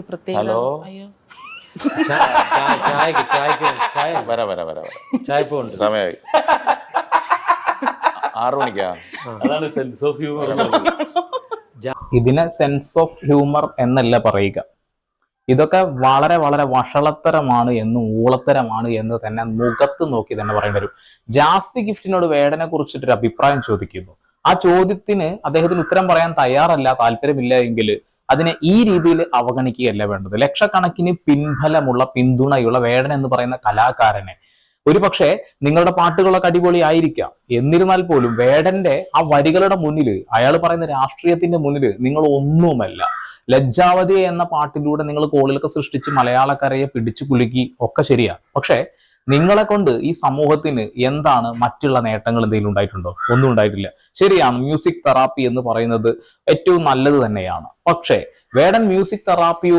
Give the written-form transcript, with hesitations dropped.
പ്രത്യേകത? ഹലോ. അയ്യോ, ചായ സമയമായി 6 മണിക്കാ. അതാണ് സെൻസ് ഓഫ് ഹ്യൂമർ. ഇതിനെ സെൻസ് ഓഫ് ഹ്യൂമർ എന്നല്ല പറയുക. ഇതൊക്കെ വളരെ വളരെ വഷളത്തരമാണ് എന്ന് ഊളത്തരമാണ് എന്ന് തന്നെ മുഖത്ത് നോക്കി തന്നെ പറയേണ്ടി വരും. ജാസ്തി ഗിഫ്റ്റിനോട് വേടനെ കുറിച്ചിട്ടൊരു അഭിപ്രായം ചോദിക്കുന്നു. ആ ചോദ്യത്തിന് അദ്ദേഹത്തിന് ഉത്തരം പറയാൻ തയ്യാറല്ല, താല്പര്യമില്ല എങ്കിൽ അതിനെ ഈ രീതിയിൽ അവഗണിക്കുകയല്ല വേണ്ടത്. ലക്ഷക്കണക്കിന് പിൻബലമുള്ള പിന്തുണയുള്ള വേടൻ എന്ന് പറയുന്ന കലാകാരനെ ഒരുപക്ഷെ നിങ്ങളുടെ പാട്ടുകളൊക്കെ അടിപൊളി ആയിരിക്കാം, എന്നിരുന്നാൽ പോലും വേടന്റെ ആ വരികളുടെ മുന്നിൽ, അയാൾ പറയുന്ന രാഷ്ട്രീയത്തിന്റെ മുന്നിൽ നിങ്ങൾ ഒന്നുമല്ല. ലജ്ജാവതി എന്ന പാട്ടിലൂടെ നിങ്ങൾ കോളിലൊക്കെ സൃഷ്ടിച്ച് മലയാളക്കരയെ പിടിച്ചു കുലുക്കി ഒക്കെ ശരിയാ. പക്ഷെ നിങ്ങളെ കൊണ്ട് ഈ സമൂഹത്തിന് എന്താണ് മറ്റുള്ള നേട്ടങ്ങൾ എന്തെങ്കിലും ഉണ്ടായിട്ടുണ്ടോ? ഒന്നും ഉണ്ടായിട്ടില്ല. ശരിയാണ്, മ്യൂസിക് തെറാപ്പി എന്ന് പറയുന്നത് ഏറ്റവും നല്ലത് തന്നെയാണ്. പക്ഷേ വേടൻ മ്യൂസിക് തെറാപ്പി